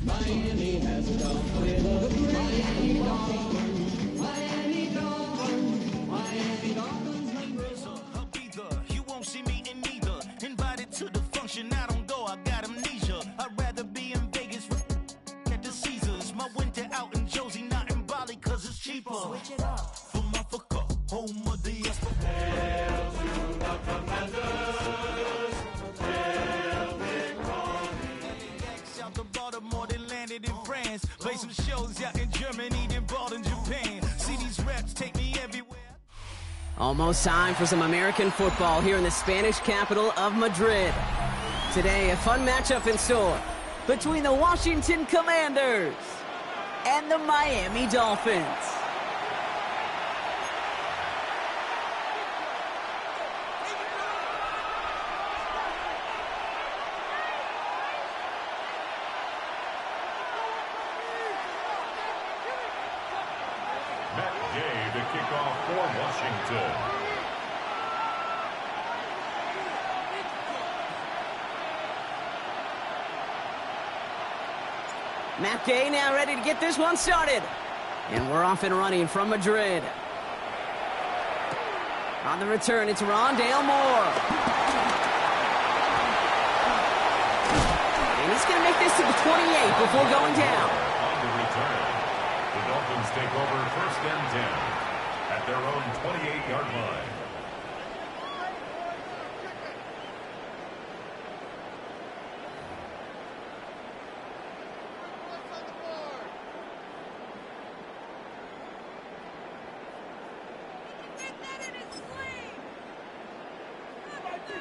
Miami has come with a Miami Dolphins. Miami Dolphins. Miami Dolphins. I'll be there. You won't see me in neither. Invited to the function, I don't go. I got amnesia. I'd rather be in Vegas at the Caesars. My winter out in Josie, not in Bali, 'cause it's cheaper. Switch it up. From Africa, home of the Hail to the Commanders. Hail Yanks out to Baltimore, they landed in France. Play some shows out in Germany, then bought in Japan. See these reps take me everywhere. Almost time for some American football here in the Spanish capital of Madrid. Today, a fun matchup in store between the Washington Commanders and the Miami Dolphins. to kick off for Washington. Matt Gay now ready to get this one started. And we're off and running from Madrid. On the return, it's Rondale Moore. And he's going to make this to the 28 before going down. On the return, the Dolphins take over 1st and 10 at their own 28-yard line.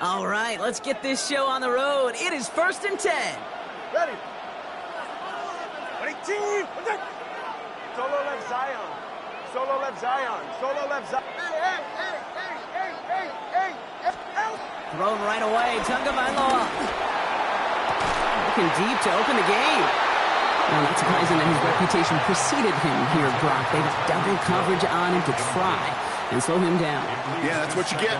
All right, let's get this show on the road. It is 1st and 10. Ready. Ready, team. Solo left Zion. Solo left Zion. Solo left Zion. Hey. Thrown right away. Tagovailoa. Looking deep to open the game. Well, not surprising that his reputation preceded him here, Brock. They got double coverage on him to try and slow him down. Yeah, that's what you get.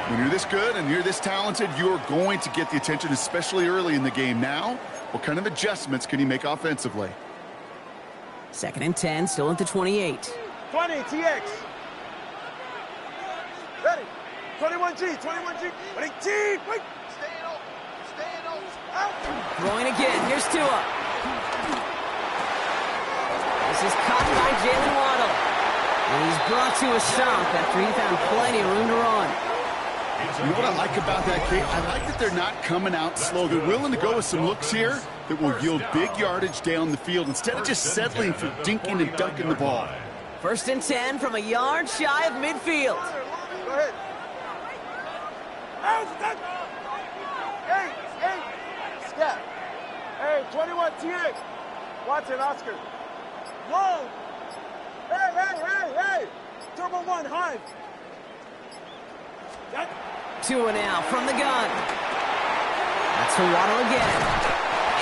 When you're this good and you're this talented, you're going to get the attention, especially early in the game. Now, what kind of adjustments can he make offensively? 2nd and 10, still at the 28. 20, TX. Ready. 21G. Ready, team. Wait. Staying open. Out. Throwing again. Here's Tua. This is caught by Jalen Waddle. And he's brought to a stop after he found plenty of room to run. You know what I like about that, Kate? I like that they're not coming out slow. They're willing to go with some looks here that will yield big yardage down the field instead of just settling for dinking and dunking the ball. 1st and 10 from a yard shy of midfield. Go ahead. Hey. Step. Hey, 21 TX. Watson, Oscar. Long. Hey. Turbo 1, Hive. Tua now from the gun. That's for Waddle again.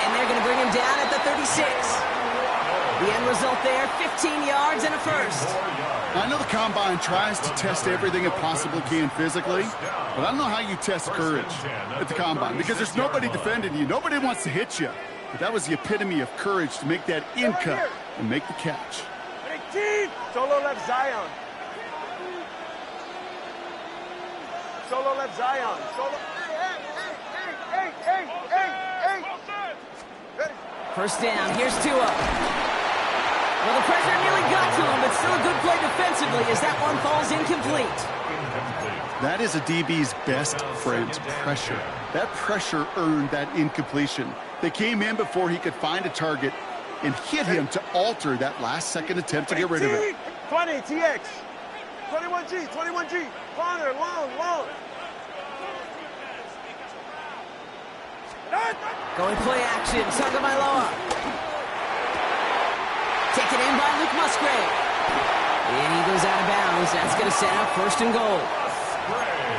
And they're going to bring him down at the 36. The end result there, 15 yards and a first. I know the Combine tries to test everything it possibly can physically, but I don't know how you test courage at the Combine because there's nobody defending you. Nobody wants to hit you. But that was the epitome of courage to make that in cut and make the catch. Solo left Zion. Solo left Zion. Solo. Hey. Ready. 1st down, here's Tua. Well, the pressure nearly got to him, but still a good play defensively as that one falls incomplete. That is a DB's best friend, pressure. That pressure earned that incompletion. They came in before he could find a target and hit him to alter that last-second attempt to get rid of it. 20, TX. 21G. Corner, long. Going play action, Tagovailoa. Taken in by Luke Musgrave. And he goes out of bounds. That's going to set up 1st and goal.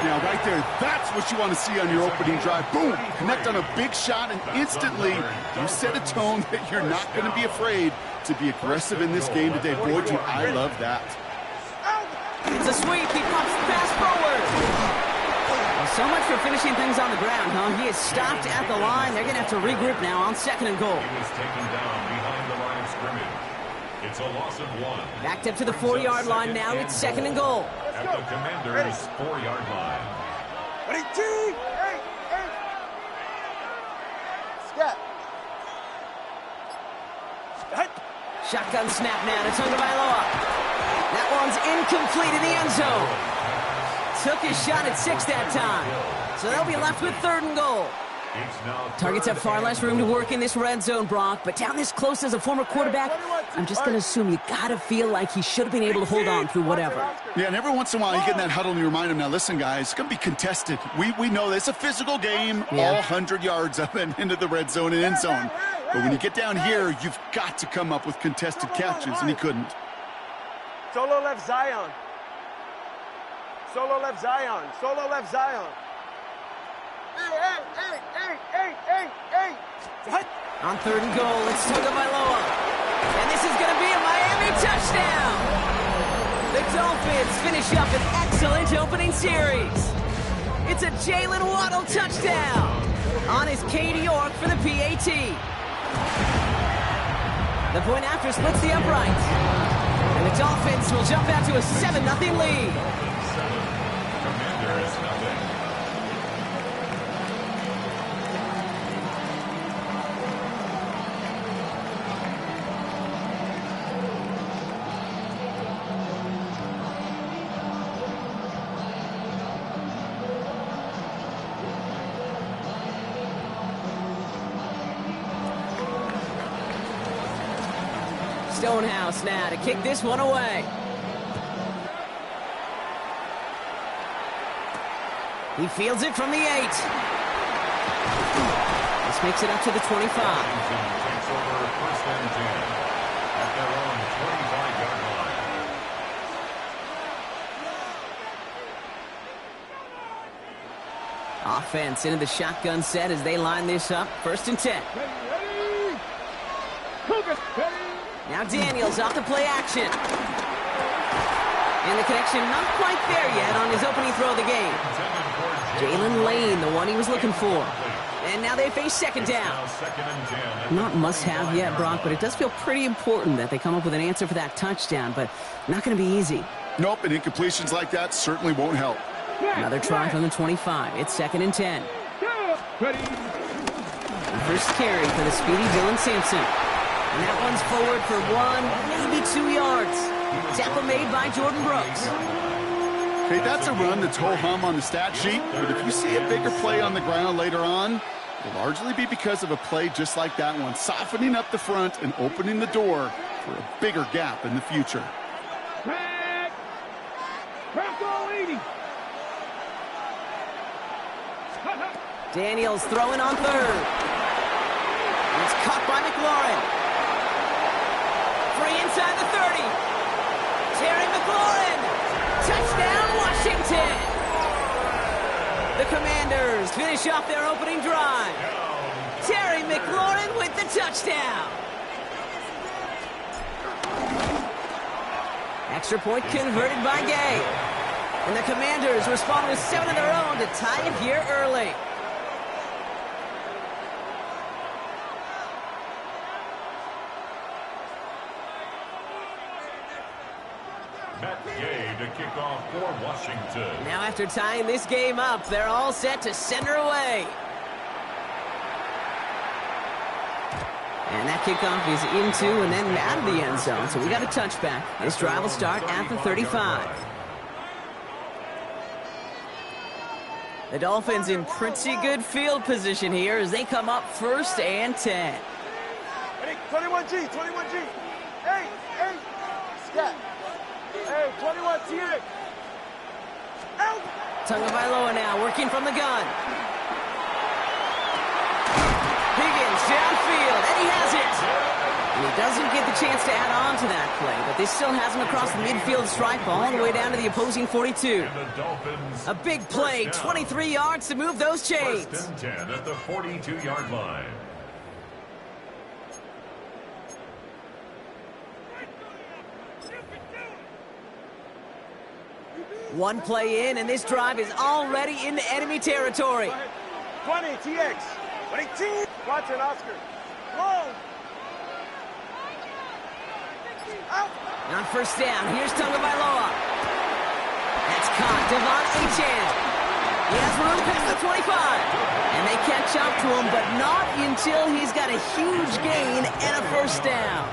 Now, right there, that's what you want to see on your opening drive. Boom! Connect on a big shot, and instantly you set a tone that you're not going to be afraid to be aggressive in this game today. Boy, do I love that. It's a sweep. He pops the pass forward. So much for finishing things on the ground, huh? He is stopped at the line. They're going to have to regroup now on 2nd and goal. He was taken down behind the line of scrimmage. It's a loss of 1. Backed up to the 4-yard line now. It's 2nd and goal. At the Commanders' 4-yard line. Ready, T! Hey! Scat! Shotgun snap now to Tagovailoa. That one's incomplete in the end zone. Took his shot at 6 that time. So they'll be left with 3rd and goal. Targets have far less room to work in this red zone, Brock, but down this close as a former quarterback, I'm just going to assume you got to feel like he should have been able to hold on through whatever. Yeah, and every once in a while you get in that huddle and you remind him, now listen, guys, it's going to be contested. We know this. It's a physical game, all 100 yards up and into the red zone and end zone. But when you get down here, you've got to come up with contested catches, and he couldn't. Solo left Zion. Solo left Zion. Solo left Zion. Hey. On 3rd and goal, it's Tagovailoa. And this is going to be a Miami touchdown. The Dolphins finish up an excellent opening series. It's a Jalen Waddle touchdown on his Katie York for the PAT. The point after splits the uprights. And the Dolphins will jump out to a 7-0 lead. Commanders nothing. Stonehouse now to kick this one away. He fields it from the 8. This makes it up to the 25. Takes over 1st and 10 at their own 25-yard line. Offense into the shotgun set as they line this up. 1st and 10. Now Daniels off the play action. And the connection not quite there yet on his opening throw of the game. Jalen Lane, the one he was looking for. And now they face 2nd down. Not must-have yet, Brock, but it does feel pretty important that they come up with an answer for that touchdown, but not going to be easy. Nope, and incompletions like that certainly won't help. Another try from the 25. It's 2nd and 10. First carry for the speedy Dylan Sampson. And that one's forward for 1, maybe 2 yards. Tackle made by Jordan Brooks. Hey, that's a run that's ho-hum on the stat sheet, but if you see a bigger play on the ground later on, it'll largely be because of a play just like that one, softening up the front and opening the door for a bigger gap in the future. Daniels throwing on 3rd. It's caught by McLaurin. Free inside the 30. Terry McLaurin. Touchdown, Washington. The Commanders finish off their opening drive. Terry McLaurin with the touchdown. Extra point converted by Gay. And the Commanders respond with 7 of their own to tie it here early. To kick off for Washington. Now after tying this game up, they're all set to send her away. And that kickoff is into and then out of the end zone. So we got a touchback. This drive will start at the 35. The Dolphins in pretty good field position here as they come up 1st and 10. Ready, 21G. Hey, Scat. Hey, 21 TX. Out. Tagovailoa now working from the gun. Higgins downfield, and he has it. And he doesn't get the chance to add on to that play, but this still has him across the midfield stripe all the way down to the opposing 42. A big play, 23 yards to move those chains. 1st and 10 at the 42-yard line. One play in, and this drive is already into enemy territory. 20, TX. 22. Watson, Oscar. Long. Out. On first down, here's Tagovailoa. That's caught. Devon Achane. He has room past the 25. And they catch up to him, but not until he's got a huge gain and a first down.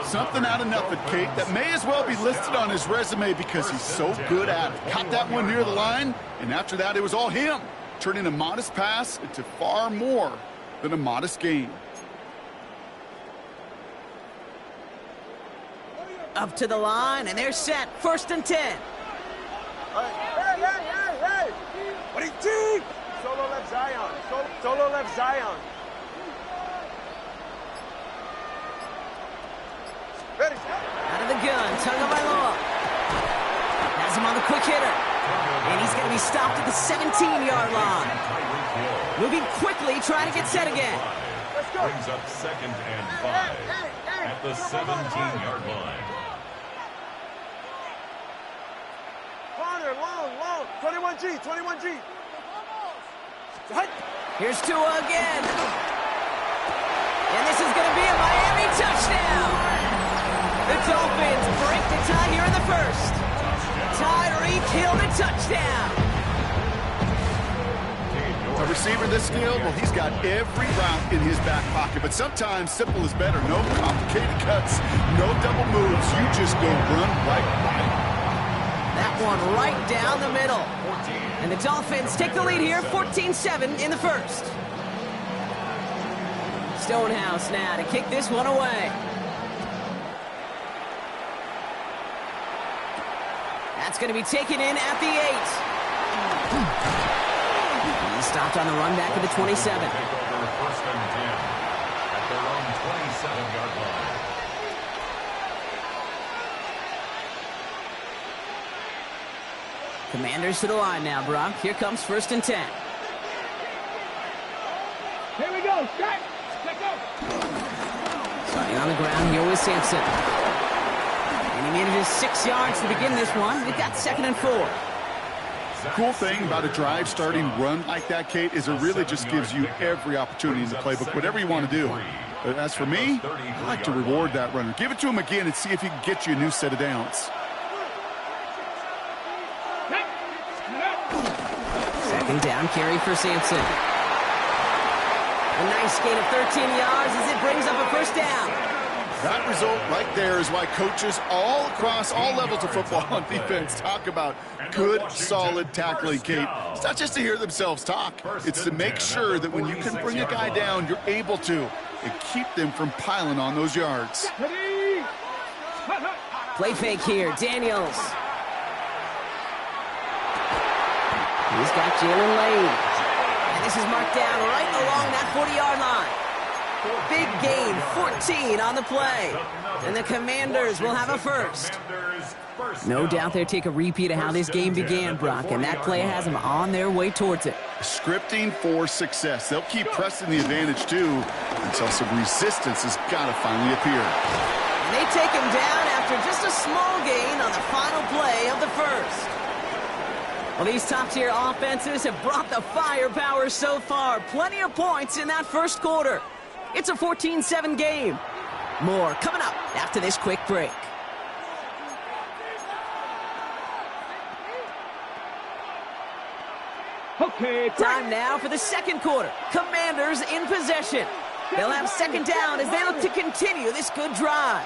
Something out of nothing, Kate, that may as well be listed on his resume because he's so good at it. Caught that one near the line, and after that, it was all him, turning a modest pass into far more than a modest gain. Up to the line, and they're set. First and 10. Hey. 22. Solo left Zion. Solo left Zion. Ready. Out of the gun, Tagovailoa. Has him on the quick hitter. And he's going to be stopped at the 17-yard line. Moving quickly, trying to get set again. Let's go. Brings up 2nd and 5 at the 17-yard line. Corner, long. 21G, 21G. Here's Tua again. And this is going to be a Miami touchdown. The Dolphins break the tie here in the first. Tyreek Hill, the touchdown. A receiver this skilled, well, he's got every route in his back pocket, but sometimes simple is better. No complicated cuts, no double moves. You just go run right by it. That one right down the middle. And the Dolphins take the lead here, 14-7 in the first. Stonehouse now to kick this one away. That's going to be taken in at the 8. He's stopped on the run back at the 27. Take over 1st and 10 at their own 27-yard line. Commanders to the line now, Brock. Here comes 1st and 10. Here we go. Strike. Let's go. Starting on the ground here with Sampson. And he manages 6 yards to begin this one. We've got 2nd and 4. The cool thing about a drive starting run like that, Kate, is it really just gives you every opportunity in the playbook, whatever you want to do. But as for me, I like to reward that runner. Give it to him again and see if he can get you a new set of downs. 2nd down carry for Sampson. A nice gain of 13 yards as it brings up a first down. That result right there is why coaches all across all levels of football on defense talk about good, solid tackling, Kate. It's not just to hear themselves talk. It's to make sure that when you can bring a guy down, you're able to, and keep them from piling on those yards. Play fake here, Daniels. He's got Jalen Lane. And this is marked down right along that 40-yard line. Big gain, 14 on the play. And the Commanders will have a first. No doubt they'll take a repeat of how this game began, Brock, and that play has them on their way towards it. Scripting for success. They'll keep pressing the advantage, too, until some resistance has got to finally appear. And they take him down after just a small gain on the final play of the first. Well, these top-tier offenses have brought the firepower so far. Plenty of points in that first quarter. It's a 14-7 game. More coming up after this quick break. Okay. Time now for the second quarter. Commanders in possession. They'll have 2nd down as they look to continue this good drive.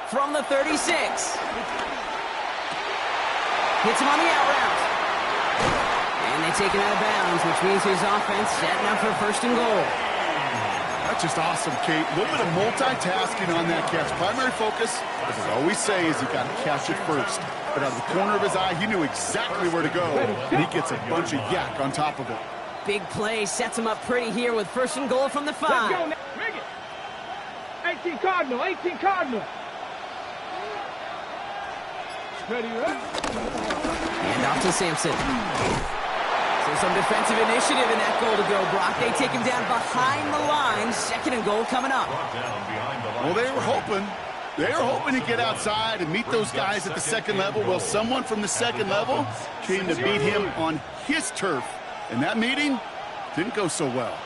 From the 36. Hits him on the out route. And they take him out of bounds, which means his offense setting up for 1st and goal. That's just awesome, Kate. A little bit of multitasking on that catch. Primary focus, as I always say, is you got to catch it first. But out of the corner of his eye, he knew exactly where to go, and he gets a bunch of yak on top of it. Big play sets him up pretty here with 1st and goal from the 5. Let's go now. Bring it. 18 Cardinal. 18 Cardinal. Ready, right? And off to Sampson. So some defensive initiative in that goal to go, Brock. They take him down behind the line. 2nd and goal coming up. Well, they were hoping They're hoping to get outside and meet those guys at the second level. Well, someone from the second level came to beat him on his turf. And that meeting didn't go so well.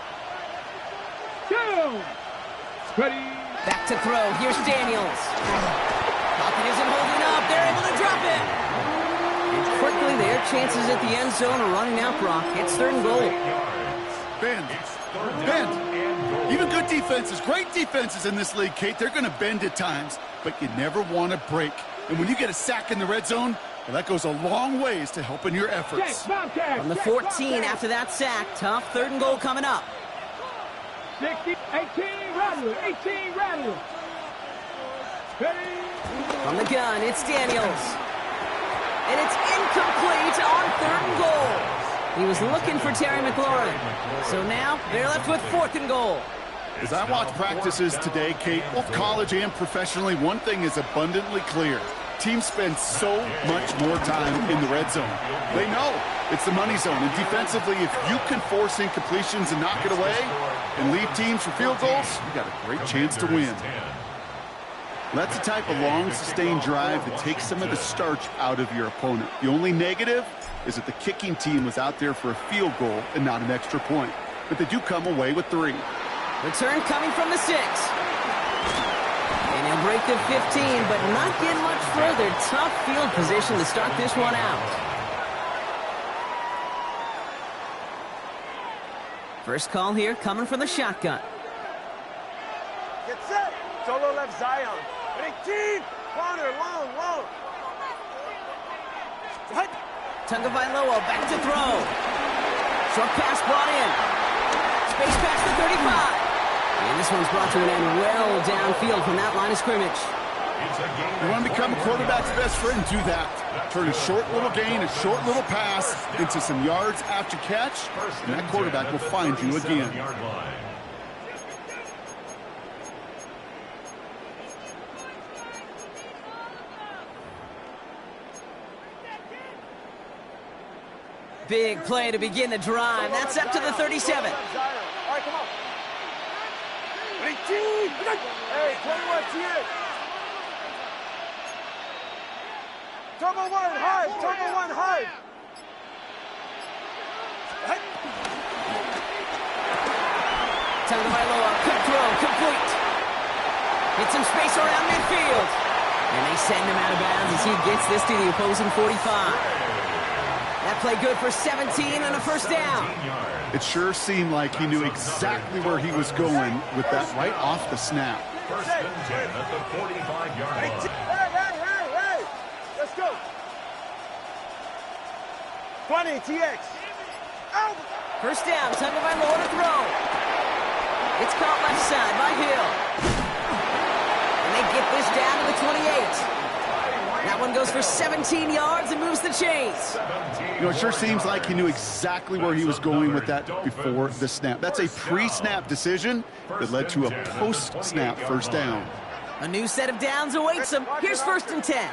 Back to throw. Here's Daniels. Pocket isn't holding up. They're able to drop it. And quickly, their chances at the end zone are running out, Brock. It's 3rd and goal. Bend. Even good defenses, great defenses in this league, Kate, they're going to bend at times, but you never want to break. And when you get a sack in the red zone, well, that goes a long ways to helping your efforts. From the 14 after that sack, tough 3rd and goal coming up. 60, 18, rattle, 18, rattle. From the gun, it's Daniels. And it's incomplete on 3rd and goal. He was looking for Terry McLaurin. So now they're left with 4th and goal. As I watch practices today, Kate, both college and professionally, one thing is abundantly clear. Teams spend so much more time in the red zone. They know it's the money zone. And defensively, if you can force incompletions and knock it away and leave teams for field goals, you got a great chance to win. That's the type of long, sustained drive that takes some of the starch out of your opponent. The only negative is that the kicking team was out there for a field goal and not an extra point. But they do come away with 3. Return coming from the 6. And he'll break the 15, but not get much further. Tough field position to start this one out. First call here coming from the shotgun. Get set. Solo left Zion. 18. Corner, long. Tagovailoa back to throw. Short pass brought in. Space past the 35. And this one's brought to an end well downfield from that line of scrimmage. You want to become a quarterback's best friend, do that. Turn a short little gain, a short little pass into some yards after catch, and that quarterback will find you again. Big play to begin the drive. That's up to the 37. All right, come on. 18. Hey, 21, T8. Turbo 1, high. Turbo 1, high. Tagovailoa, quick throw, complete. Hit some space around midfield. And they send him out of bounds as he gets this to the opposing 45. That play good for 17 and a first down. It sure seemed like he knew exactly where he was going with that right off the snap. First and 10 at the 45-yard line. Hey. Let's go. 20, TX. Out. First down, Tagovailoa to throw. It's caught left side by Hill. And they get this down to the 28. That one goes for 17 yards and moves the chains. You know, it sure seems like he knew exactly where he was going with that before the snap. That's a pre-snap decision that led to a post-snap first down. A new set of downs awaits him. Here's 1st and 10.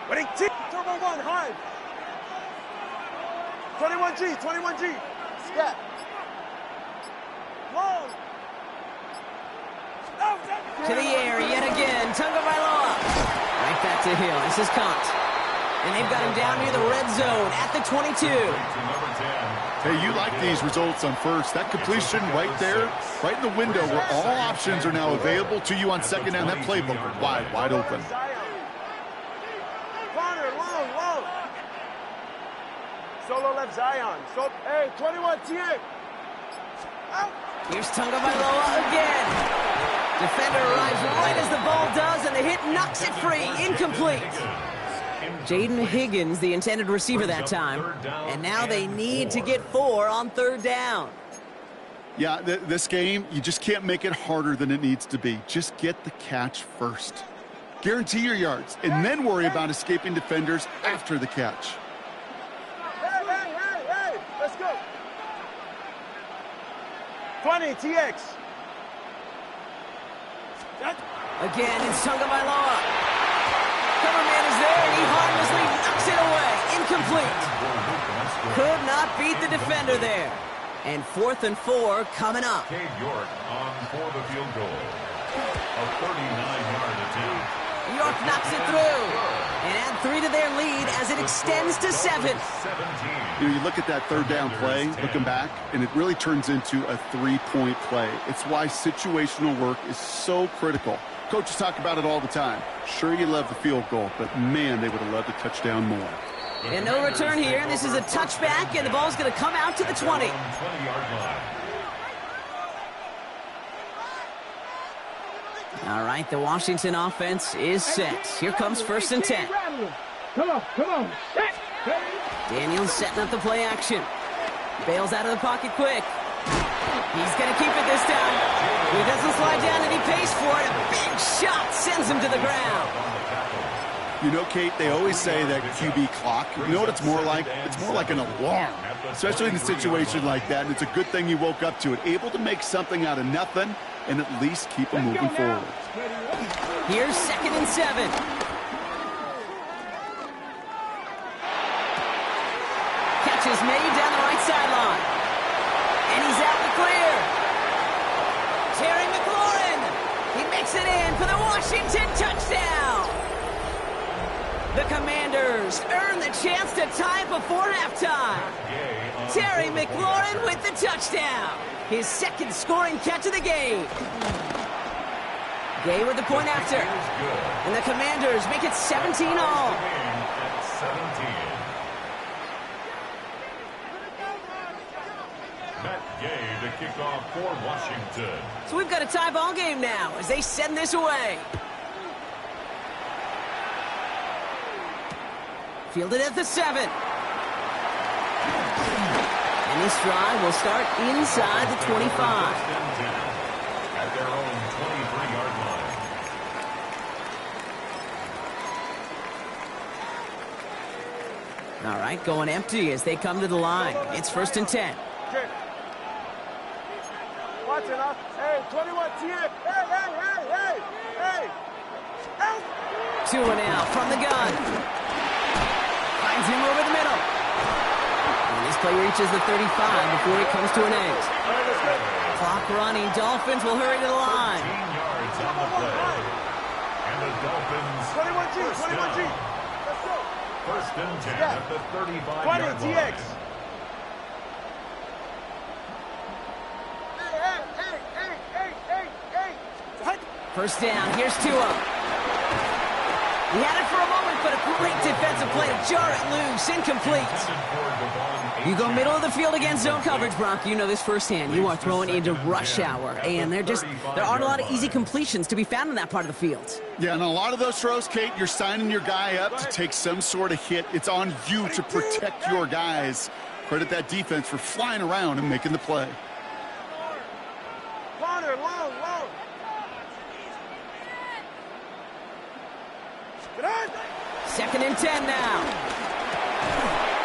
Turbo 1, high. 21G. Step. Long. To the air yet again. Tagovailoa. Right back to Hill. This is caught. And they've got him down near the red zone at the 22. Hey, you like these results on first. That completion right there, right in the window where all options are now available to you on second down. That playbook wide open. Corner, long. Solo left Zion. Hey, 21 T8. Out. Here's Tagovailoa again. Defender arrives right as the ball does, and the hit knocks it free. Incomplete. Jaden Higgins, the intended receiver that time. And now they need to get 4 on 3rd down. Yeah, this game, you just can't make it harder than it needs to be. Just get the catch first. Guarantee your yards, and then worry about escaping defenders after the catch. Hey. Let's go. 20, TX. Again, it's Tagovailoa. Coverman is there, and he harmlessly knocks it away. Incomplete. Could not beat the defender there. And 4th and 4 coming up. Cade York on for the field goal. A 39-yard attempt. York knocks it through. And add 3 to their lead as it extends to 7. You look at that third down play, looking back, and it really turns into a 3-point play. It's why situational work is so critical. Coaches talk about it all the time. Sure, you love the field goal, but man, they would have loved a touchdown more. And no return here, and this is a touchback, and the ball's going to come out to the 20. All right, the Washington offense is set. Here comes 1st and 10. Come on. Daniels setting up the play action. Bails out of the pocket quick. He's going to keep it this time. He doesn't slide down, and he pays for it. A big shot sends him to the ground. You know, Kate, they always say that QB clock, you know what it's more like? It's more like an alarm, especially in a situation like that. And it's a good thing you woke up to it, able to make something out of nothing and at least keep them moving forward. Here's 2nd and 7. Catch is made down the right sideline. And he's out the clear. Terry McLaurin. He makes it in for the Washington touchdown. The Commanders earn the chance to tie before halftime. Terry McLaurin with the touchdown. His 2nd scoring catch of the game. Gay with the point after. And the Commanders make it 17-all. Matt Gay to kick off for Washington. So we've got a tie ball game now as they send this away. Fielded at the 7. And this drive will start inside the 25. At their own 23-yard line. All right, going empty as they come to the line. It's 1st and 10. Okay. Watch it up. Hey, 21 TF. Hey. Help! 2 and out from the gun. Finds him over the middle. And this play reaches the 35 before it comes to an end. Clock running. Dolphins will hurry to the line. 15 yards on the play. And the Dolphins 21G. Let's go. 1st and 10 at the 35-yard 20 line. TX. Hey. 1st down. Here's Tua. He had it for a moment, but a great defensive play to jar it loose. Incomplete. You go middle of the field against zone coverage, Brock. You know this firsthand. You are throwing into rush hour, and there aren't a lot of easy completions to be found in that part of the field. Yeah, and a lot of those throws, Kate, you're signing your guy up to take some sort of hit. It's on you to protect your guys. Credit that defense for flying around and making the play. Corner, long. 2nd and 10 now.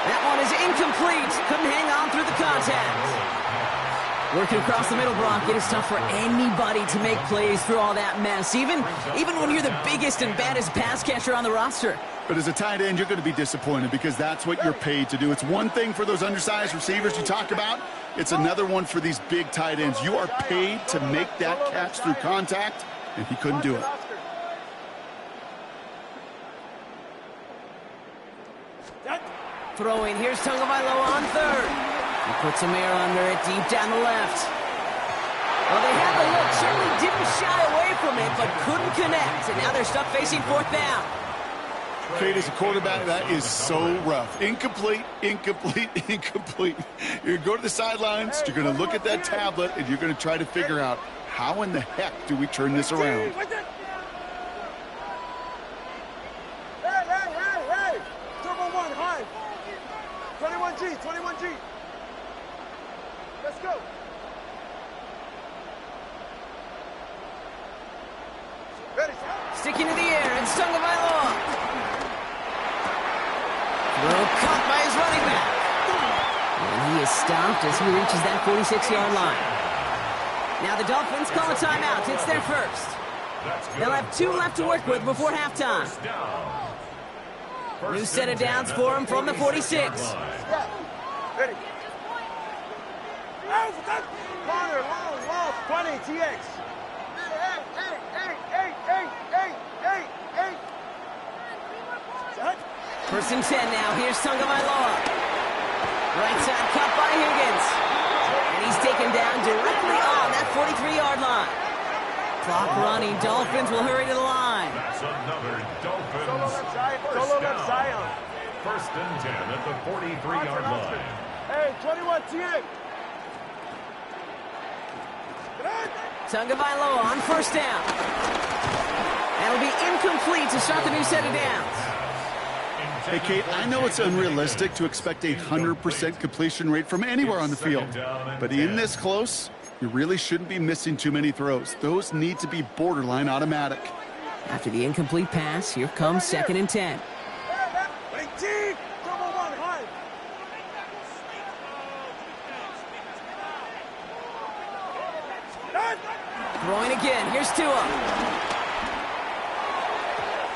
That one is incomplete. Couldn't hang on through the contact. Working across the middle, Brock, it is tough for anybody to make plays through all that mess, even when you're the biggest and baddest pass catcher on the roster. But as a tight end, you're going to be disappointed because that's what you're paid to do. It's one thing for those undersized receivers you talk about. It's another one for these big tight ends. You are paid to make that catch through contact, and he couldn't do it. Throwing, here's Tagovailoa on 3rd. He puts Amir under it deep down the left. Well, they had the look, certainly didn't shy away from it, but couldn't connect. And now they're stuck facing 4th down. Kate, as a quarterback, that is so rough. Incomplete. You're going to go to the sidelines, you're going to look at that tablet, and you're going to try to figure out how in the heck do we turn this around. Hey. Turbo 1, high. 21G. Let's go. Ready. Sticking to the air, and Tagovailoa. Throw caught by his running back. And he is stopped as he reaches that 46-yard line. Now the Dolphins call a timeout. It's their 1st. They'll have 2 left to work with before halftime. New set of downs for him from the 46. Ready. Corner, long, 20 TX. Hey. First and 10 now. Here's Tagovailoa. Right side cut by Higgins. And he's taken down directly on that 43-yard line. Clock running. Dolphins will hurry to the line. That's another Dolphins. Solo left Zion. First and 10 at the 43-yard line. Hey, 21 TA. Tagovailoa on first down. That'll be incomplete to start the new set of downs. Hey, Kate, I know it's unrealistic to expect a 100% completion rate from anywhere on the field. But in this close, you really shouldn't be missing too many throws. Those need to be borderline automatic. After the incomplete pass, here comes second and 10. Throwing again. Here's Tua.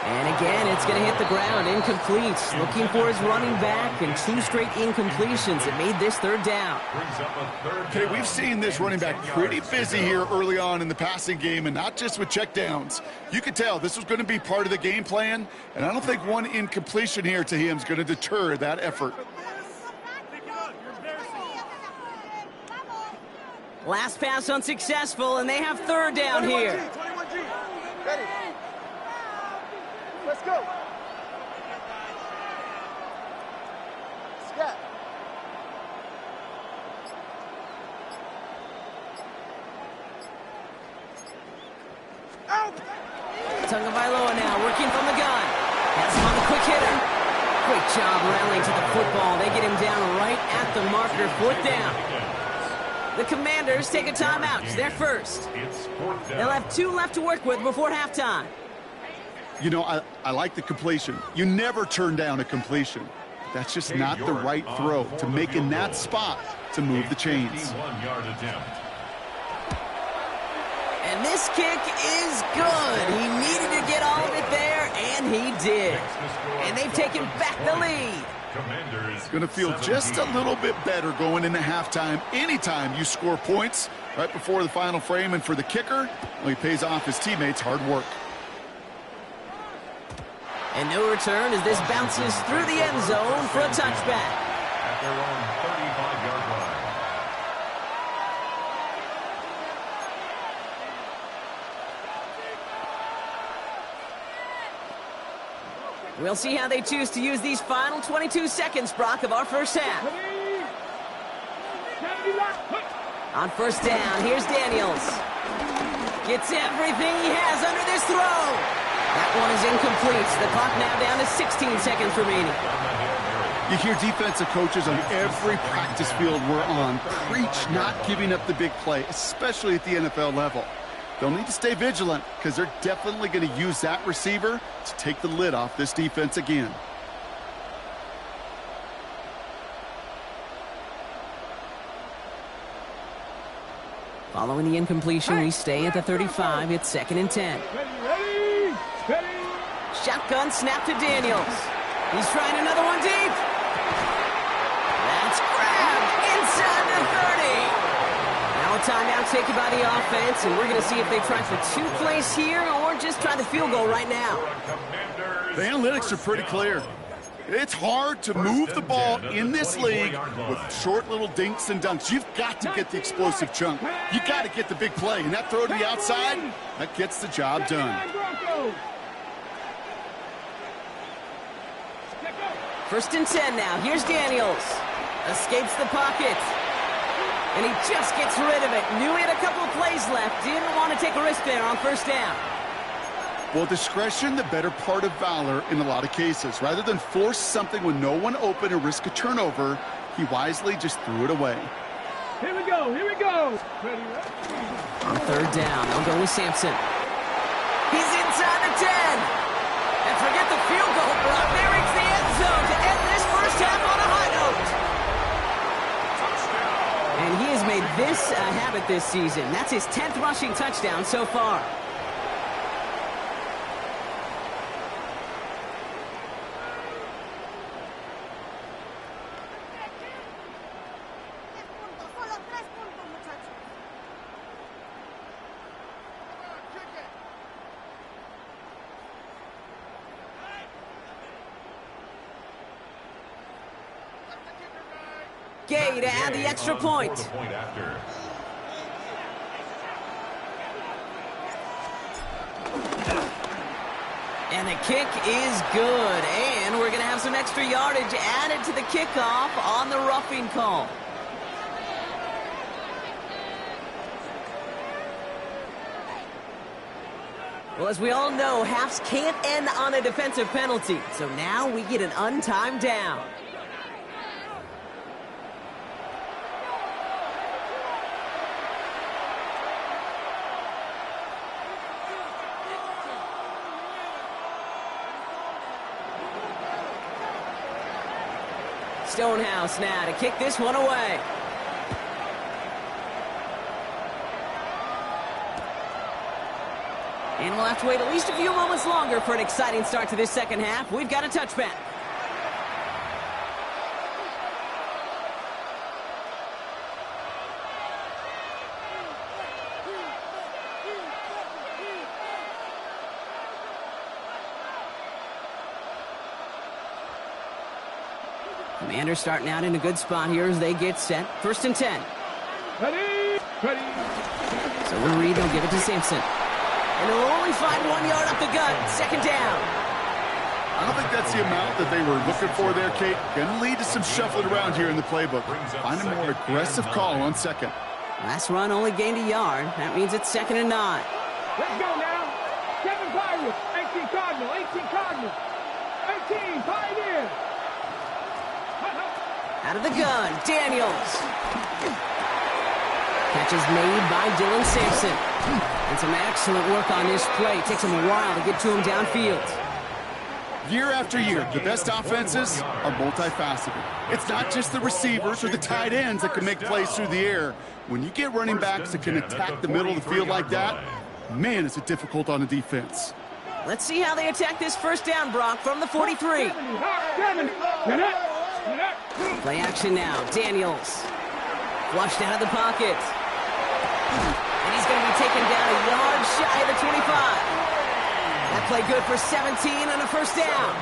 And again, it's going to hit the ground. Incomplete. Looking for his running back, and 2 straight incompletions that made this third down. Okay, we've seen this running back pretty busy here early on in the passing game, and not just with checkdowns. You could tell this was going to be part of the game plan, and I don't think one incompletion here to him is going to deter that effort. Last pass unsuccessful, and they have third down here. 21G. Ready. Let's go. Scat. Out. Tagovailoa now working from the gun. Has him on the quick hitter. Great job rallying to the football. They get him down right at the marker. Fourth down. The Commanders take a timeout. They're first. They'll have 2 left to work with before halftime. You know, I like the completion. You never turn down a completion. That's just not the right throw to make in that spot to move the chains. And this kick is good. He needed to get all of it there, and he did. And they've taken back the lead. It's going to feel just a little bit better going into halftime anytime you score points right before the final frame. And for the kicker, well, he pays off his teammates' hard work. And no return as this bounces through the end zone for a touchback. At their own 35-yard line. We'll see how they choose to use these final 22 seconds, Brock, of our first half. On first down, here's Daniels. Gets everything he has under this throw. That one is incomplete. The clock now down to 16 seconds remaining. You hear defensive coaches on every practice field we're on preach not giving up the big play, especially at the NFL level. They'll need to stay vigilant because they're definitely going to use that receiver to take the lid off this defense again. Following the incompletion, we stay at the 35. It's second and 10. Shotgun snap to Daniels. He's trying another one deep. That's grabbed inside the 30. Now a timeout taken by the offense, and we're going to see if they try for 2 plays here or just try the field goal right now. The analytics are pretty clear. It's hard to move the ball in this league with short little dinks and dunks. You've got to get the explosive chunk. You got to get the big play, and that throw to the outside, that gets the job done. First and 10 now. Here's Daniels. Escapes the pocket. And he just gets rid of it. Knew he had a couple of plays left. Didn't want to take a risk there on first down. Well, discretion, the better part of valor in a lot of cases. Rather than force something with no one open and risk a turnover, he wisely just threw it away. Here we go. Here we go. On third down, they'll go with Sampson. He's inside the 10. And forget the field goal, Brock. They reach the end zone to end this first half on a high note. And he has made this a habit this season. That's his 10th rushing touchdown so far. Gay to add the extra point. And the kick is good. And we're going to have some extra yardage added to the kickoff on the roughing call. Well, as we all know, halves can't end on a defensive penalty. So now we get an untimed down. Stonehouse now to kick this one away. And we'll have to wait at least a few moments longer for an exciting start to this second half. We've got a touchback. Commanders starting out in a good spot here as they get set. 1st and 10. Ready? So we'll read, they'll give it to Simpson. And they'll only find 1 yard up the gut. 2nd down. I don't think that's the amount that they were looking for there, Kate. Going to lead to some shuffling around here in the playbook. Find a more aggressive call on 2nd. Last run only gained a yard. That means it's 2nd and 9. Let's go now. 7 Pirates, 18 Cardinal, 18 Cardinal, 18 Pioneers. Out of the gun, Daniels. Catch is made by Dylan Sampson. And some excellent work on this play. It takes him a while to get to him downfield. Year after year, the best offenses are multifaceted. It's not just the receivers or the tight ends that can make plays through the air. When you get running backs that can attack the middle of the field like that, man, is it difficult on the defense. Let's see how they attack this 1st down, Brock, from the 43. Play action now. Daniels. Flushed out of the pocket. And he's going to be taken down a yard shy of the 25. That play good for 17 and a 1st down.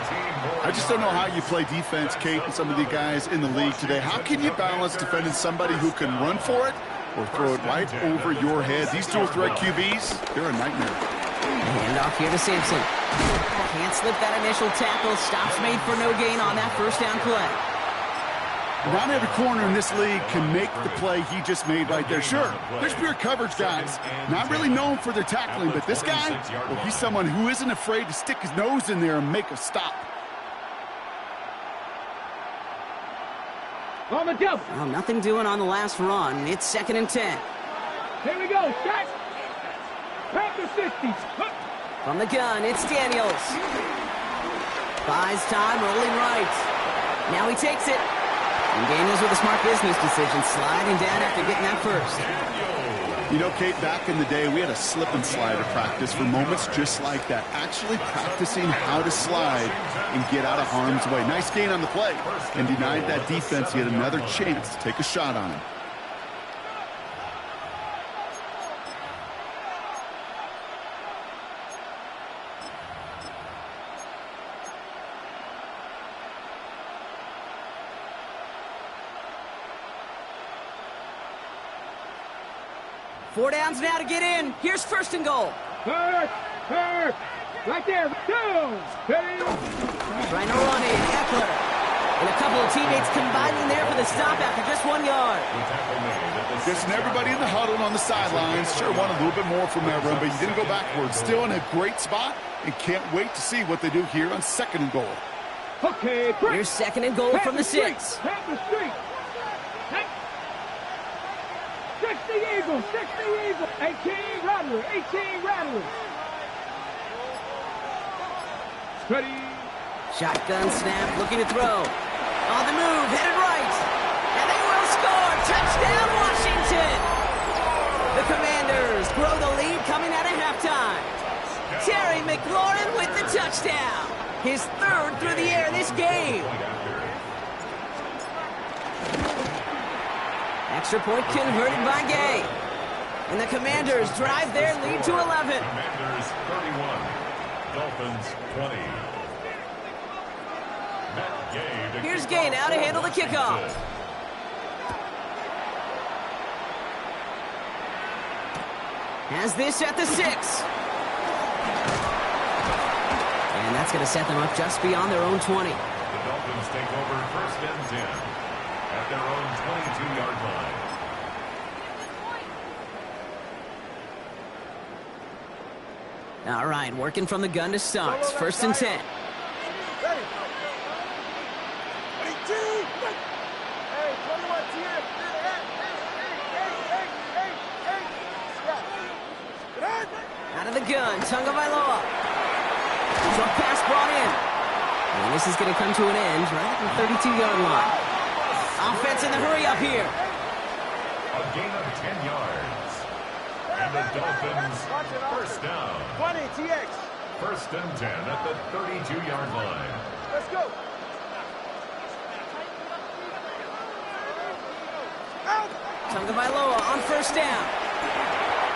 I just don't know how you play defense, Kate, and some of the guys in the league today. How can you balance defending somebody who can run for it or throw it right over your head? These dual threat QBs, they're a nightmare. Hand off here to Sampson. Can't slip that initial tackle. Stops made for no gain on that 1st down play. Not every corner in this league can make the play he just made right there. Sure, there's pure coverage guys, not really known for their tackling, but this guy, well, he's someone who isn't afraid to stick his nose in there and make a stop. On the jump. Well, nothing doing on the last run. It's 2nd and 10. Here we go. Shot. Back to 60. From the gun, it's Daniels. Buys time, rolling right. Now he takes it. And Daniels with a smart business decision, sliding down after getting that 1st. You know, Kate, back in the day, we had a slip and slide at practice for moments just like that. Actually practicing how to slide and get out of harm's way. Nice gain on the play. And denied that defense yet another chance to take a shot on him. Four downs now to get in. Here's 1st and goal. Hurt. Right there. Down. Trying to run in. Eckler. And a couple of teammates combining there for the stop after just 1 yard. Just everybody in the huddle on the sidelines. Sure wanted a little bit more from that run, but he didn't go backwards. Still in a great spot and can't wait to see what they do here on 2nd and goal. Okay. Here's 2nd and goal from the 6. Tap the street. 60 Eagles, 18 Rattler, 18 Rattler. Ready. Shotgun snap, looking to throw. On the move, headed right. And they will score. Touchdown, Washington. The Commanders grow the lead coming out of halftime. Terry McLaurin with the touchdown. His 3rd through the air this game. Extra point converted by Gay. And the Commanders drive their lead to 11. Commanders 31, Dolphins 20. Here's Gay now to handle the kickoff. Has this at the 6. And that's going to set them up just beyond their own 20. The Dolphins take over 1st and 10 at their own 22-yard line. All right, working from the gun to start. 1st and 10. Ready. 22. Hey, 21 TM. Out of the gun, Tagovailoa. Short pass brought in. And this is going to come to an end right at the 32-yard line. Offense in the hurry up here. A gain of 10 yards. And the Dolphins 1st down. 20 TX. 1st and 10 at the 32-yard line. Let's go. Tagovailoa on 1st down.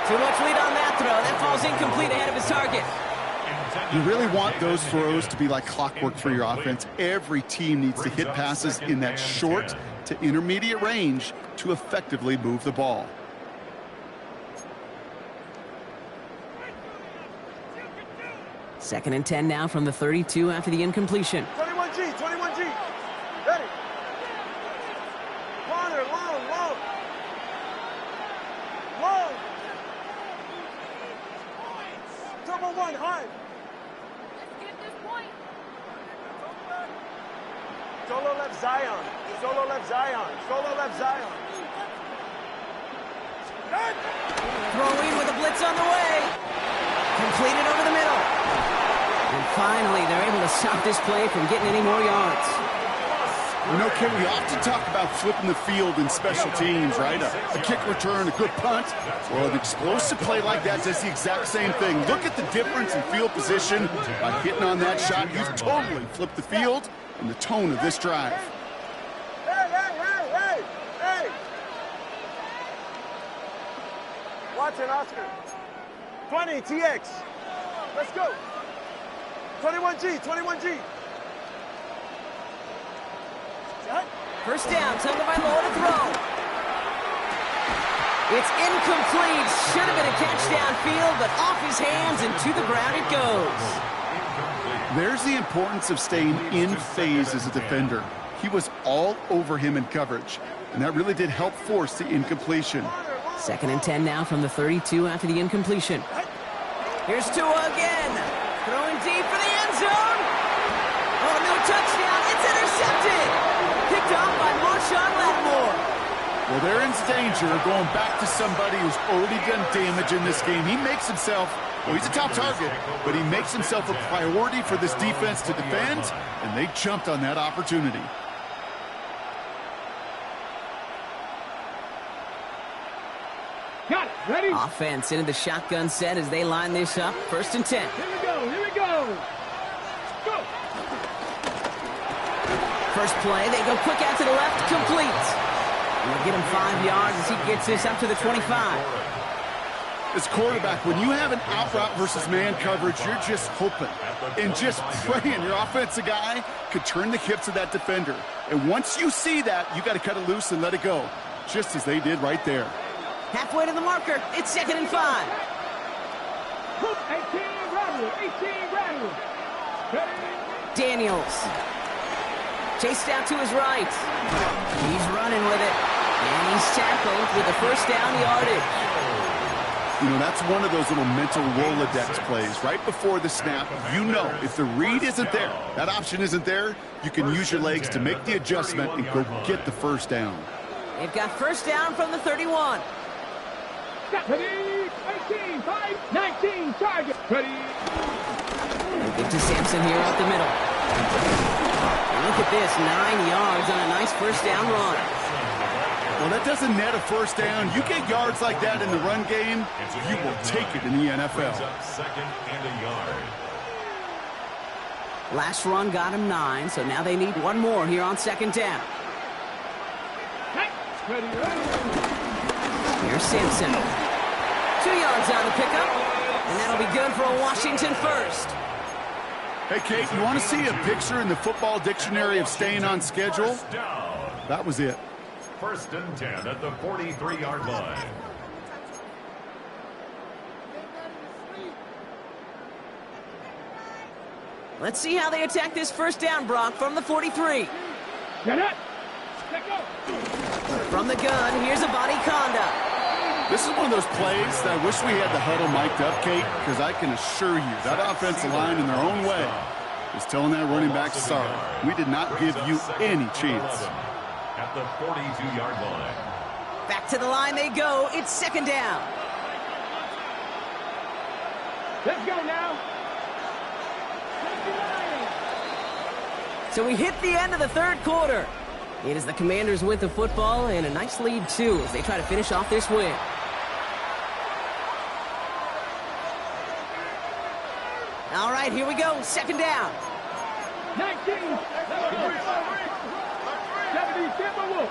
Too much lead on that throw. That falls incomplete ahead of his target. You really want those throws to be like clockwork for your offense. Every team needs to hit passes in that short to intermediate range to effectively move the ball. Second and 10 now from the 32 after the incompletion. 21G, 21G. Ready. Corner, long. Double one, high. Let's get this point. Solo left Zion. Solo left Zion. Solo left Zion. Throwing with a blitz on the way. Completed over the middle. And finally, they're able to stop this play from getting any more yards. You know, Ken, we often talk about flipping the field in special teams, right? A kick return, a good punt. Well, an explosive play like that does the exact same thing. Look at the difference in field position. By hitting on that shot, you've totally flipped the field and the tone of this drive. Hey! Watch it, Oscar. 20 TX. Let's go. 21G. 1st down, Tagovailoa to throw. It's incomplete. Should have been a catch downfield, but off his hands and to the ground it goes. There's the importance of staying in phase as a defender. He was all over him in coverage, and that really did help force the incompletion. 2nd and 10 now from the 32 after the incompletion. Here's Tua again. Throwing deep for the end zone. Oh, no touchdown. It's intercepted. Picked off by Marshawn Lattimore. Well, they're in danger of going back to somebody who's already done damage in this game. He makes himself, well, he's a top target, but he makes himself a priority for this defense to defend, and they jumped on that opportunity. Got it. Ready? Offense into the shotgun set as they line this up. 1st and 10. Here we go. Go. First play, they go quick out to the left, complete. And they'll get him 5 yards as he gets this up to the 25. As quarterback, when you have an out route versus man coverage, you're just hoping and just praying your offensive guy could turn the hips of that defender. And once you see that, you got to cut it loose and let it go, just as they did right there. Halfway to the marker, it's 2nd and 5. 18 rattle. Ready? Daniels. Chased out to his right. He's running with it. And he's tackled with the 1st down yardage. You know, that's one of those little mental Rolodex plays. Right before the snap, you know if the read isn't there, that option isn't there, you can use your legs to make the adjustment and go get the 1st down. They've got 1st down from the 31. Ready? 18, 5, 19, target. Ready? They get to Sampson here up the middle. And look at this, 9 yards on a nice 1st down run. Well, that doesn't net a 1st down. You get yards like that in the run game, you will take it in the NFL. 2nd and a yard. Last run got him 9, so now they need one more here on 2nd down. Ready? Here's Simpson. 2 yards on the pickup, and that'll be good for a Washington 1st. Hey, Kate, you want to see a picture in the football dictionary of staying on schedule? That was it. 1st and 10 at the 43-yard line. Let's see how they attack this first down, Brock, from the 43. Get it. Let go. From the gun, here's a body conduct. This is one of those plays that I wish we had the huddle mic'd up, Kate, because I can assure you that offensive line in their own way is telling that running back, sorry, we did not give you any chance. At the 42-yard line. Back to the line they go. It's second down. Let's go now. So we hit the end of the third quarter. It is the Commanders with the football and a nice lead, too, as they try to finish off this win. All right, here we go. Second down. 19. 70 Timberwolves.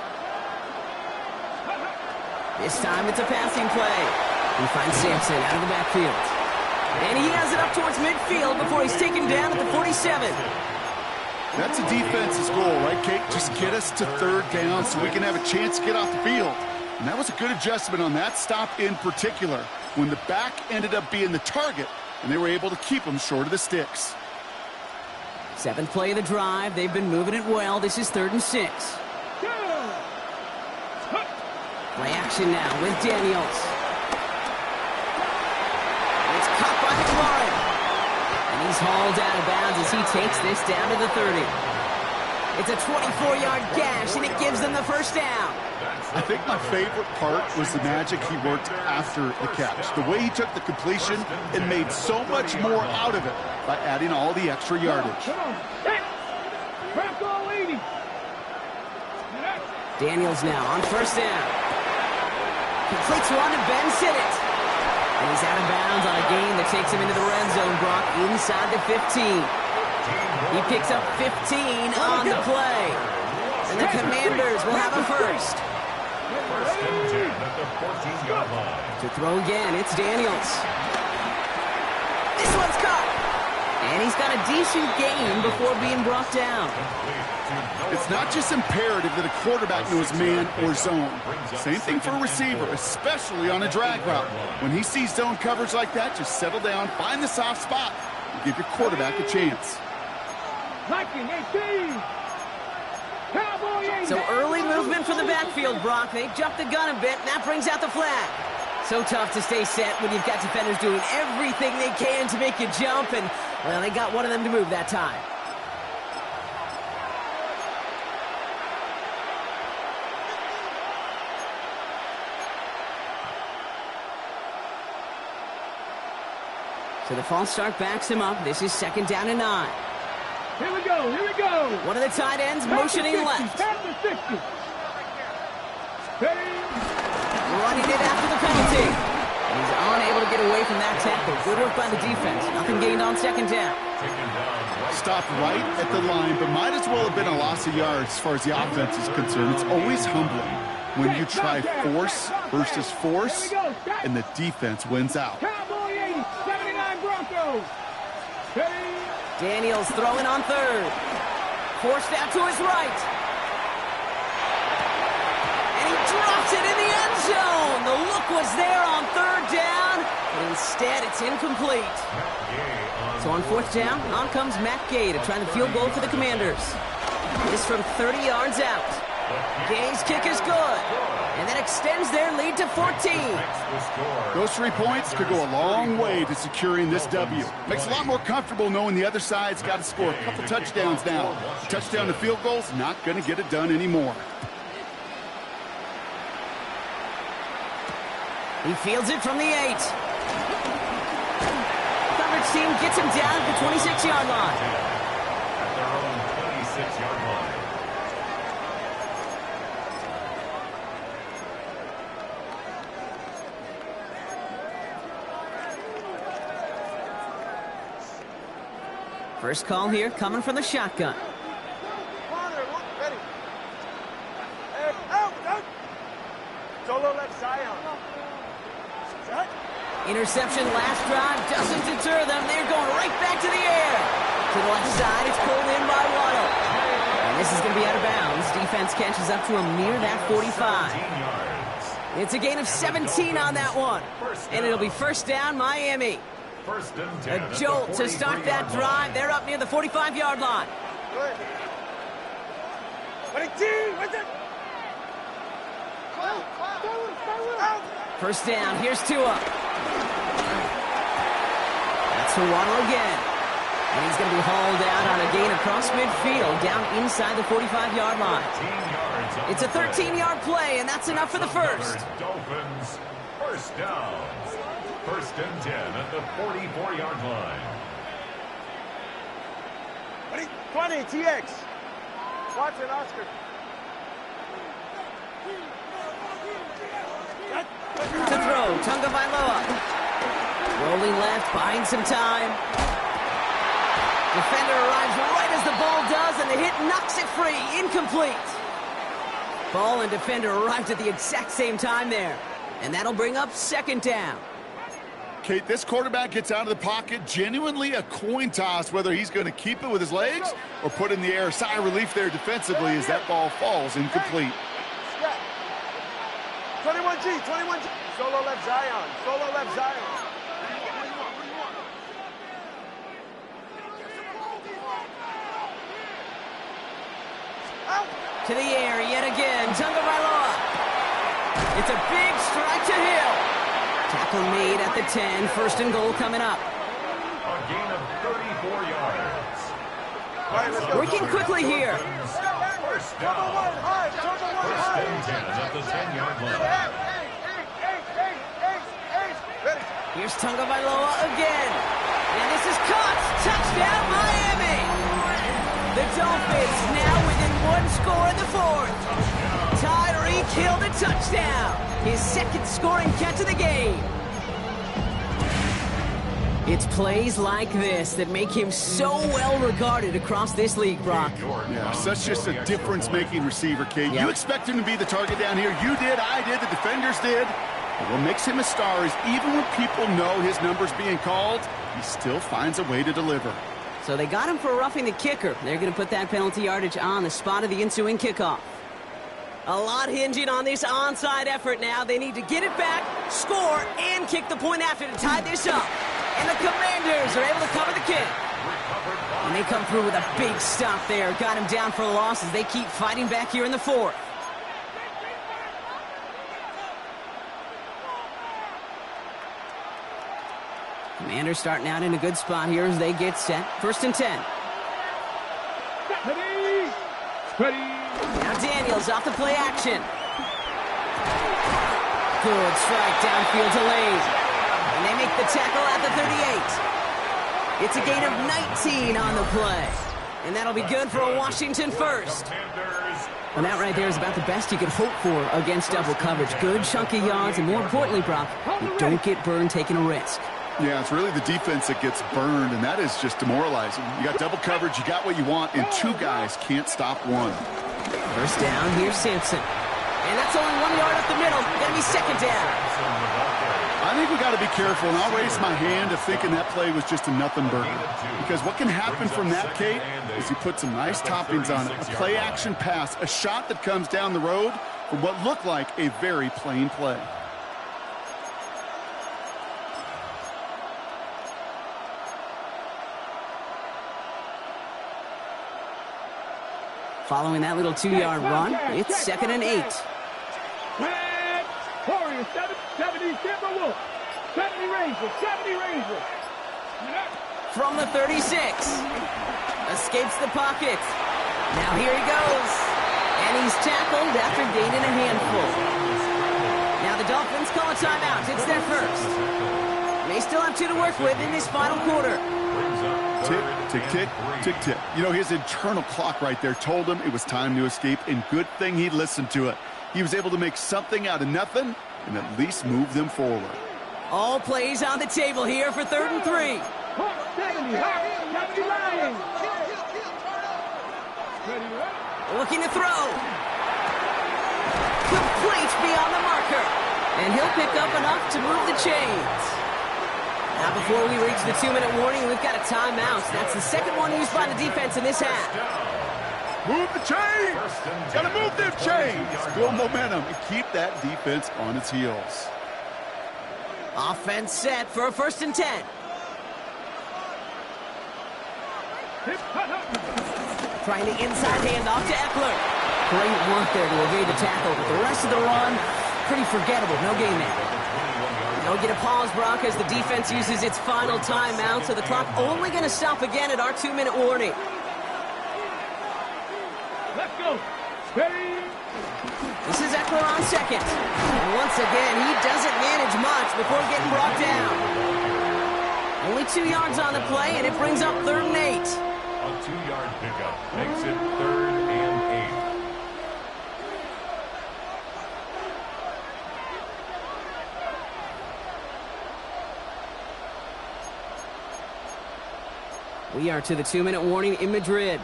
This time it's a passing play. He finds Sampson out of the backfield. And he has it up towards midfield before he's taken down at the 47. That's a defense's goal, right, Kate? Just get us to third down so we can have a chance to get off the field. And that was a good adjustment on that stop in particular, when the back ended up being the target, and they were able to keep him short of the sticks. Seventh play of the drive. They've been moving it well. This is 3rd and 6. Play action now with Daniels. It's caught by McLaurin. And he's hauled out of bounds as he takes this down to the 30. It's a 24-yard gash, and it gives them the first down. I think my favorite part was the magic he worked after the catch. The way he took the completion and made so much more out of it by adding all the extra yardage. Come on. Bronco 80. Daniels now on first down. Completes one to Ben Sinnott. And he's out of bounds on a gain that takes him into the red zone, Brock, inside the 15. He picks up 15 on the play. And the Commanders will have a first. First and 10 at the 14-yard line. To throw again, it's Daniels. This one's caught. And he's got a decent gain before being brought down. It's not just imperative that a quarterback knows man or zone. Same thing for a receiver, especially on a drag route. When he sees zone coverage like that, just settle down, find the soft spot, and give your quarterback a chance. 19-18. Cowboy 80. So early movement for the backfield, Brock. They jumped the gun a bit, and that brings out the flag. So tough to stay set when you've got defenders doing everything they can to make you jump, and, well, they got one of them to move that time. So the false start backs him up. This is 2nd down and 9. Here we go. Here we go. One of the tight ends motioning left. Past the 60. Ready. Running it after the penalty. And he's unable to get away from that tackle. Good work by the defense. Nothing gained on 2nd down. Stopped right at the line, but might as well have been a loss of yards as far as the offense is concerned. It's always humbling when you try force versus force, and the defense wins out. Cowboy 80. 79 Broncos. Ready. Daniels throwing on 3rd. Forced out to his right. And he drops it in the end zone. The look was there on 3rd down, but instead it's incomplete. So on 4th down, on comes Matt Gay to try the field goal for the Commanders. This from 30 yards out. Gay's kick is good, and that extends their lead to 14. Those 3 points could go a long way to securing this W. Makes it a lot more comfortable knowing the other side's got to score a couple touchdowns now. Touchdown to field goal's not going to get it done anymore. He fields it from the 8. Coverage team gets him down at the 26-yard line. At their own 26-yard line. First call here coming from the shotgun. Ready. Out. Solo left Zion. Set. Interception last drive doesn't deter them. They're going right back to the air. To the left side, it's pulled in by Waddle. And this is going to be out of bounds. Defense catches up to him near that 45. It's a gain of 17 on that one. And it'll be first down, Miami. First and 10. A jolt to start that drive. They're up near the 45-yard line. Good. First down, here's Tua. That's for Waddle again. And he's going to be hauled out on a gain across midfield, down inside the 45-yard line. It's a 13-yard play, and that's enough for the first. Dolphins, first down. First and 10 at the 44-yard line. 20, TX. Watson, Oscar. To throw, Tunga Vailoa. Rolling left, buying some time. Defender arrives right as the ball does, and the hit knocks it free. Incomplete. Ball and defender arrived at the exact same time there. And that'll bring up second down. Kate, this quarterback gets out of the pocket, genuinely a coin toss whether he's going to keep it with his legs or put in the air. Sigh of relief there defensively as that ball falls incomplete. 21G, 21G. Solo left Zion, solo left Zion. To the air yet again, Tunga Vailoa. It's a big strike to Hill. Tackle made at the 10, first and goal coming up. A gain of 34 yards. Working quickly here. First down. First and 10 at the 10-yard line. Here's Tunga Vailoa again. And this is caught. Touchdown, Miami. The Dolphins now within one score in the fourth. Tyreek Hill the touchdown. His second scoring catch of the game. It's plays like this that make him so well regarded across this league, Brock. Yeah, such just a difference-making receiver, Kate. Yep. You expect him to be the target down here. You did, I did, the defenders did. But what makes him a star is even when people know his number's being called, he still finds a way to deliver. So they got him for roughing the kicker. They're going to put that penalty yardage on the spot of the ensuing kickoff. A lot hinging on this onside effort now. They need to get it back, score, and kick the point after to tie this up. And the Commanders are able to cover the kick. And they come through with a big stop there. Got him down for a loss as they keep fighting back here in the fourth. Commanders starting out in a good spot here as they get set. First and 10. Ready. Ready. Now Daniels off the play action. Good strike downfield to Lane. And they make the tackle at the 38. It's a gain of 19 on the play. And that'll be good for a Washington first. Well, that right there is about the best you could hope for against double coverage. Good chunky yards, and more importantly, Brock, you don't get burned taking a risk. Yeah, it's really the defense that gets burned, and that is just demoralizing. You got double coverage, you got what you want, and two guys can't stop one. First down, here's Simpson. And that's only 1 yard up the middle. Gonna be second down. I think we got to be careful, and I'll raise my hand of thinking that play was just a nothing burger. Because what can happen from that, Kate, is you put some nice toppings on it. A play-action pass, a shot that comes down the road from what looked like a very plain play. Following that little 2-yard run, it's second and 8. Red Warriors, 70 Timberwolves, 70 Rangers, 70 Rangers. From the 36. Escapes the pocket. Now here he goes. And he's tackled after gaining a handful. Now the Dolphins call a timeout. It's their first. They still have 2 to work with in this final quarter. Tick, tick, tick, tick, tick. You know, his internal clock right there told him it was time to escape, and good thing he listened to it. He was able to make something out of nothing and at least move them forward. All plays on the table here for 3rd and 3. 70 Lions. Looking to throw. Complete beyond the marker. And he'll pick up enough to move the chains. Now before we reach the 2-minute warning, we've got a timeout. That's the second one used by the defense in this half. Move the chains! Gotta move them chains! Build momentum and keep that defense on its heels. Offense set for a 1st and 10. Trying the inside handoff to Eckler. Great work there to evade the tackle, but the rest of the run, pretty forgettable. No gain there. They'll get a pause, Brock, as the defense uses its final timeout, so the clock only going to stop again at our 2-minute warning. Let's go. Ready? This is Eckler on second. And once again, he doesn't manage much before getting brought down. Only 2 yards on the play, and it brings up 3rd and 8. A 2-yard pickup makes it 3rd and 8. We are to the 2-minute warning in Madrid.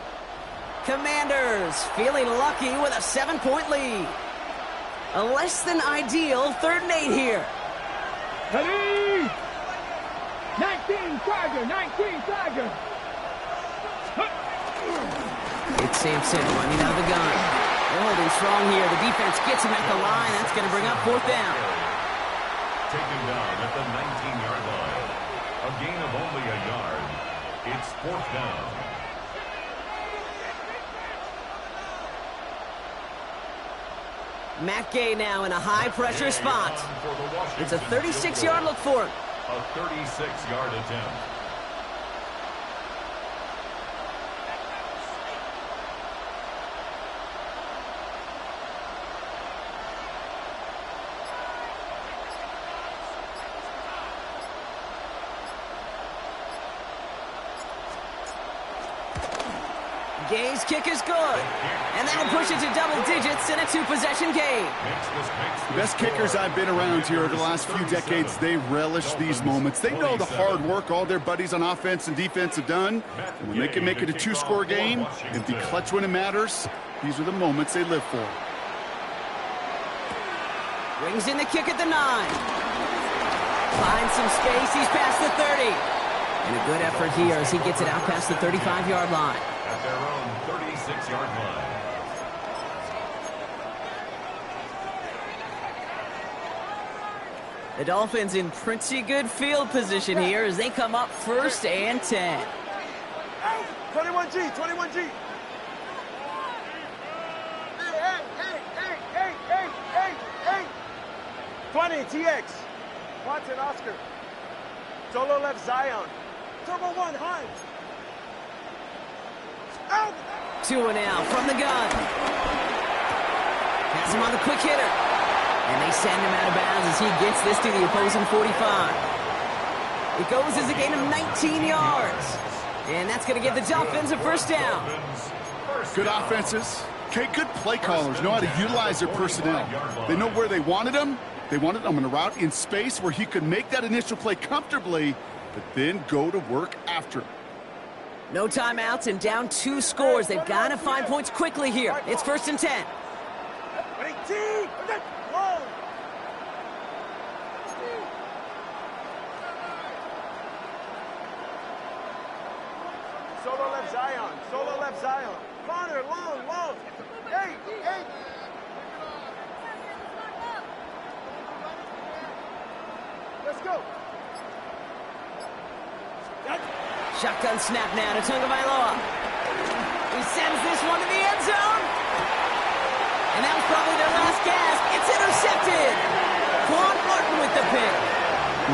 Commanders feeling lucky with a 7-point lead. A less than ideal 3rd and 8 here. Ready? 19 Tiger, 19 Tiger. It's Sampson running out of the gun. They're holding strong here. The defense gets him at the line. That's going to bring up 4th down. Taken down at the 19-yard line. A gain of only a yard. It's 4th down. Matt Gay now in a high-pressure spot. It's a 36-yard look for him. A 36-yard attempt. Gay's kick is good. And that'll push it to double digits in a 2-possession game. The best kickers I've been around here over the last few decades, they relish these moments. They know the hard work all their buddies on offense and defense have done. And when they can make it a 2-score game, and be clutch when it matters, these are the moments they live for. Brings in the kick at the 9. Finds some space. He's past the 30. And a good effort here as he gets it out past the 35-yard line. At their own 36-yard line. The Dolphins in pretty good field position here as they come up 1st and 10. 21G, 21G. Hey. 20, TX. Watson, Oscar. Solo left, Zion. Turbo 1, Hines. Out. 2 and out from the gun. Has him on the quick hitter. And they send him out of bounds as he gets this to the opposing 45. It goes as a gain of 19 yards. And that's going to give the Dolphins a 1st down. Good offenses. Okay, good play callers know how to utilize their personnel. They know where they wanted them. They wanted them on a route in space where he could make that initial play comfortably, but then go to work after. No timeouts and down 2 scores. They've got to find points quickly here. It's 1st and 10. 18. Whoa. Solo left, Zion. Solo left, Zion. Connor, long. Hey. Let's go. Shotgun snap now to Tagovailoa. He sends this one to the end zone. And that was probably their last gasp. It's intercepted. Quan Martin with the pick.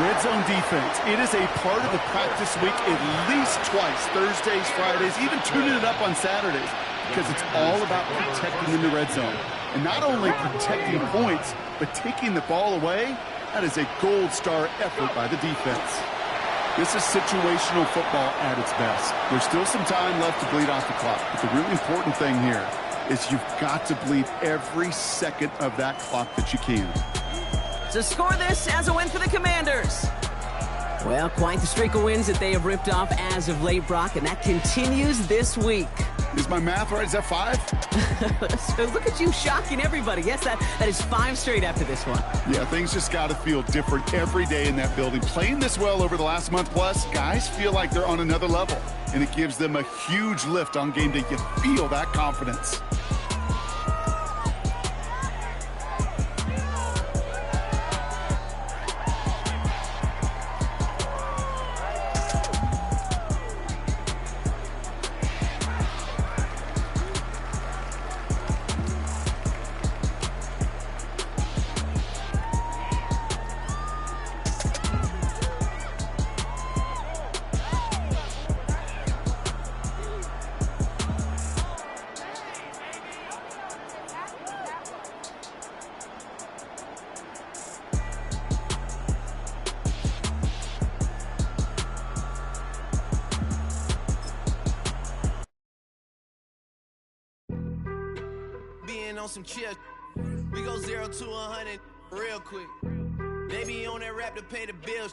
Red zone defense. It is a part of the practice week at least twice. Thursdays, Fridays, even tuning it up on Saturdays. Because it's all about protecting in the red zone. And not only protecting points, but taking the ball away. That is a gold star effort by the defense. This is situational football at its best. There's still some time left to bleed off the clock. But the really important thing here is you've got to bleed every second of that clock that you can. To score this as a win for the Commanders. Well, quite the streak of wins that they have ripped off as of late, Brock, and that continues this week. Is my math right? Is that 5? So look at you shocking everybody. Yes, that is 5 straight after this one. Yeah, things just got to feel different every day in that building. Playing this well over the last month plus, guys feel like they're on another level. And it gives them a huge lift on game day. You feel that confidence. been on some chill. We go 0 to 100 real quick. They be on that rap to pay the bills.